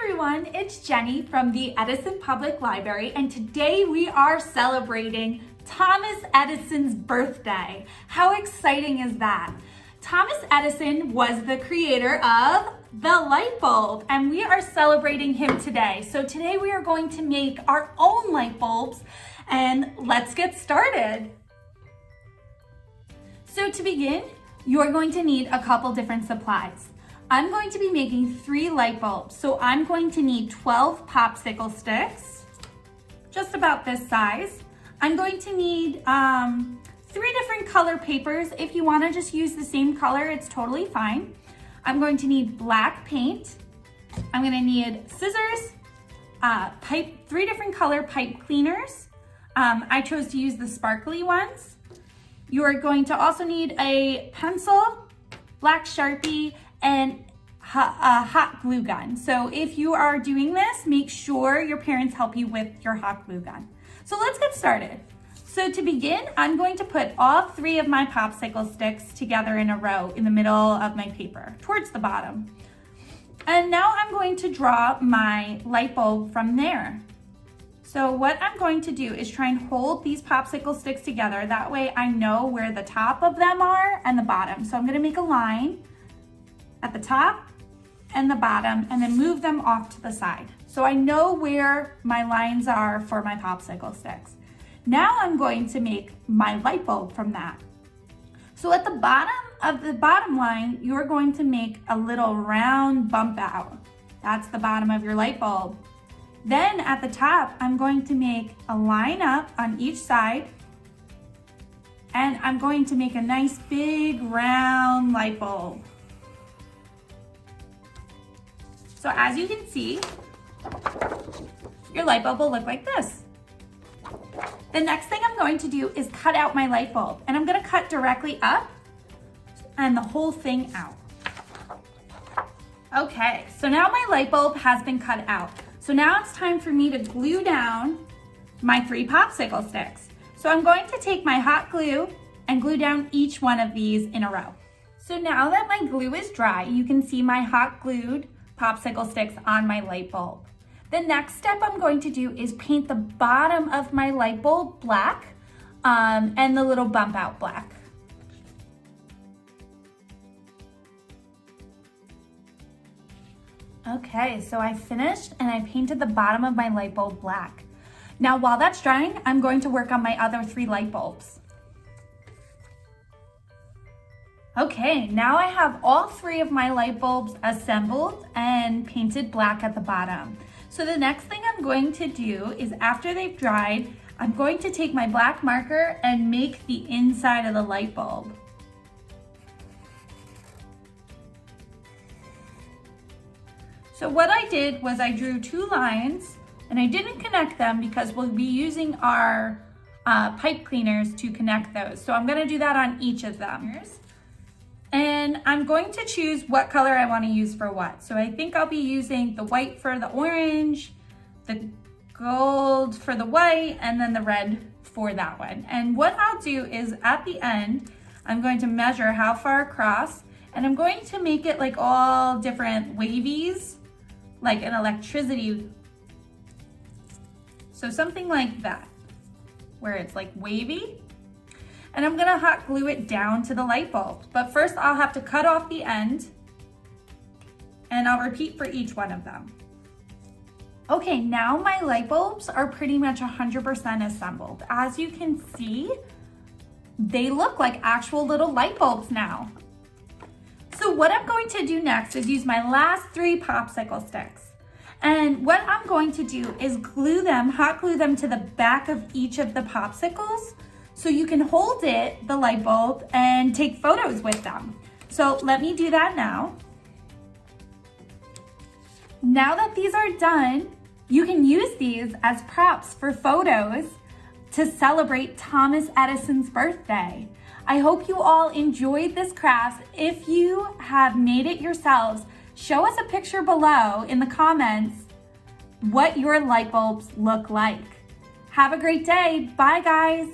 everyone, it's Jenny from the Edison Public Library, and today we are celebrating Thomas Edison's birthday. How exciting is that? Thomas Edison was the creator of the light bulb, and we are celebrating him today. So today we are going to make our own light bulbs, and let's get started. So to begin, you're going to need a couple different supplies. I'm going to be making 3 light bulbs, so I'm going to need 12 popsicle sticks, just about this size. I'm going to need 3 different color papers. If you want to just use the same color, it's totally fine. I'm going to need black paint. I'm going to need scissors, 3 different color pipe cleaners. I chose to use the sparkly ones. You are going to also need a pencil, black Sharpie, and a hot glue gun. So if you are doing this, make sure your parents help you with your hot glue gun. So let's get started. So to begin, I'm going to put all 3 of my popsicle sticks together in a row in the middle of my paper, towards the bottom. And now I'm going to draw my light bulb from there. So what I'm going to do is try and hold these popsicle sticks together. That way I know where the top of them are and the bottom. So I'm going to make a line at the top and the bottom and then move them off to the side. So I know where my lines are for my popsicle sticks. Now I'm going to make my light bulb from that. So at the bottom of the bottom line, you're going to make a little round bump out. That's the bottom of your light bulb. Then at the top, I'm going to make a line up on each side, and I'm going to make a nice big round light bulb. So as you can see, your light bulb will look like this. The next thing I'm going to do is cut out my light bulb, and I'm going to cut directly up and the whole thing out. Okay, so now my light bulb has been cut out. So now it's time for me to glue down my 3 popsicle sticks. So I'm going to take my hot glue and glue down each one of these in a row. So now that my glue is dry, you can see my hot glued popsicle sticks on my light bulb. The next step I'm going to do is paint the bottom of my light bulb black and the little bump out black. Okay, so I finished and I painted the bottom of my light bulb black. Now while that's drying, I'm going to work on my other 3 light bulbs. Okay, now I have all 3 of my light bulbs assembled and painted black at the bottom. So the next thing I'm going to do is, after they've dried, I'm going to take my black marker and make the inside of the light bulb. So what I did was I drew 2 lines, and I didn't connect them because we'll be using our pipe cleaners to connect those. So I'm going to do that on each of them. And I'm going to choose what color I want to use for what. So I think I'll be using the white for the orange, the gold for the white, and then the red for that one. And what I'll do is, at the end, I'm going to measure how far across, and I'm going to make it like all different wavies, like an electricity. So something like that, where it's like wavy. And I'm gonna hot glue it down to the light bulb. But first I'll have to cut off the end, and I'll repeat for each one of them. Okay, now my light bulbs are pretty much 100% assembled. As you can see, they look like actual little light bulbs now. So what I'm going to do next is use my last 3 popsicle sticks. And what I'm going to do is glue them, hot glue them to the back of each of the popsicles, so you can hold it, the light bulb, and take photos with them. So let me do that now. Now that these are done, you can use these as props for photos to celebrate Thomas Edison's birthday. I hope you all enjoyed this craft. If you have made it yourselves, show us a picture below in the comments what your light bulbs look like. Have a great day. Bye, guys.